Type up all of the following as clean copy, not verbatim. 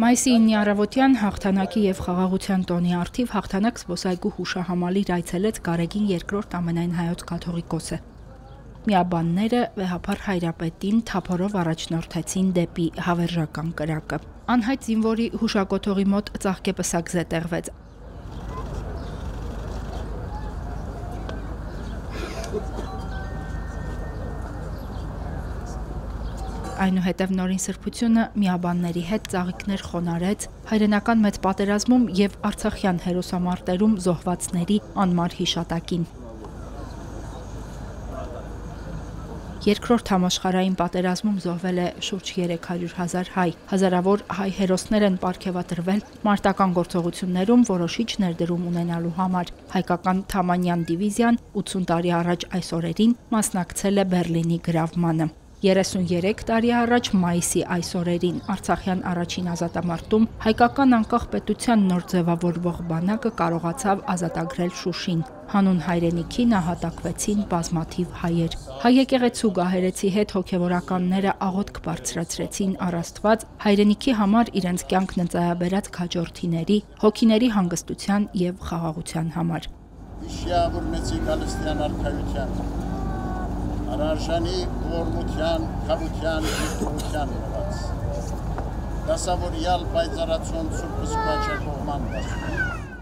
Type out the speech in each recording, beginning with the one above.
Մայիսի 9-ի առավոտյան հաղթանակի եւ խաղաղության տոնի առթիվ հաղթանակ զբոսայգու հուշահամալիր այցելեց Գարեգին II ամենայն հայոց կաթողիկոսը։ Միաբանները վեհափառ Հայրապետին թափորով առաջնորդեցին դեպի հավերժական կրակը։ Անհայտ զինվորի հուշակոթողի մոտ ծաղկեպսակ զետեղվեց։ Այնուհետև նորին սրբությունը միաբանների հետ ծաղիկներ խոնարհեց հայրենական մեծ պատերազմում եւ արցախյան հերոսամարտերում զոհվածների անմար հիշատակին։ Երկրորդ համաշխարհային պատերազմում զոհվել է շուրջ 300,000 հայ։ Հազարավոր հայ հերոսներ են պարգևատրվել մարտական գործողություններում որոշիչ ներդրում ունենալու համար։ Հայկական Թամանյան դիվիզիան 80 տարի առաջ այս օրերին մասնակցել է Բերլինի գրավմանը։ 33 տարի առաջ մայիսի այս օրերին Արցախյան առաջին ազատամարտում հայկական անկախ պետության նոր ձևավորվող բանակը կարողացավ ազատագրել Շուշին։ Հանուն հայրենիքի նահատակվեցին բազմաթիվ հայեր։ Հայ եկեղեցու գահերեցի հետ հոգևորականները աղոթք բարձրացրեցին առ Աստված հայրենիքի համար իրենց կյանքն ընծայաբերած քաջորդիների, հոգիների հանգստության եւ խաղաղության համար։ Արարժանի ողորմության, քավության, գիտության նվաց։ Դասավորյալ պայծառացուն Սուրբ Սպաչակողման դասում։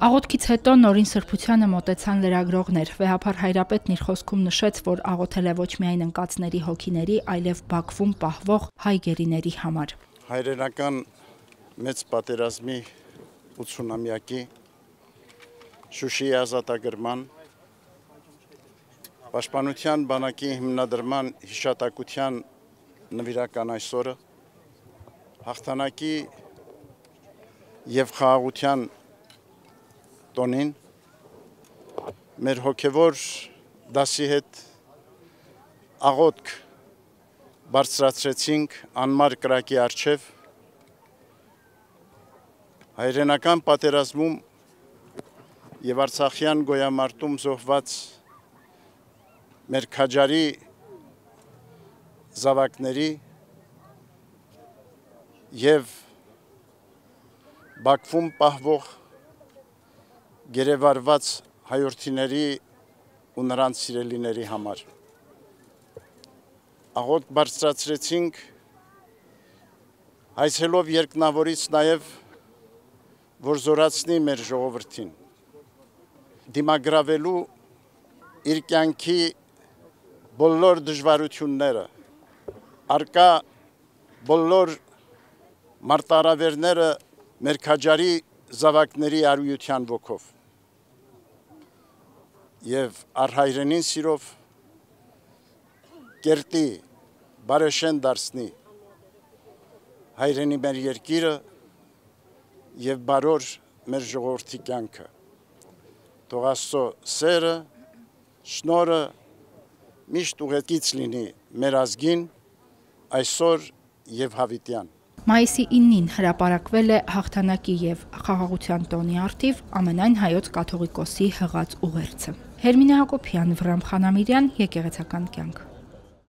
Աղոթքից հետո նորին սրբությանը մոտեցան լրագրողներ։ Վեհափառ Հայրապետն իր խոսքում նշեց, որ աղոթել է ոչ միայն ընկածների հոգիների, այլև Բաքվում պահվող հայ գերիների համար։ Հայրենական մեծ պատերազմի 80-ամյակի Շուշիի ազատագրման Պաշտպանության բանակի հիմնադրման հիշատակության նվիրական այսօրը հաղթանակի եւ խաղաղության տոնին մեր հոգևոր դասի հետ աղոթք բարձրացրեցինք անմար կրակի առջև հայրենական պատերազմում եւ արցախյան գոյամարտում զոհված մեր քաջարի զավակների եւ Բաքվում պահվող գերեվարված հայրենիների ու նրանց սիրելիների համար։ Աղոթք բարձրացրեցինք հայցելով երկնավորից նաեւ որ զորացնի մեր ժողովրդին դիմագրավելու իր կյանքի բոլոր դժվարությունները, արկա բոլոր մարտահրավերները մեր քաջարի զավակների արույության ոգով եւ առհայրենին սիրով կերտի բարեշեն դարձնի հայրենի մեր երկիրը եւ բարոր մեր ժողովրդի կյանքը։ Թող Աստծո սերը, շնորհը միշտ ուղեկից լինի մեր ազգին այսօր եւ հավիտյան։ Մայիսի 9-ին հրապարակվել է հաղթանակի եւ խաղաղության տոնի առթիվ ամենայն հայոց կաթողիկոսի հղած ուղերձը։ Հերմինե Հակոբյան, Վռամ Խանամիրյան, Եկեղեցական կյանք։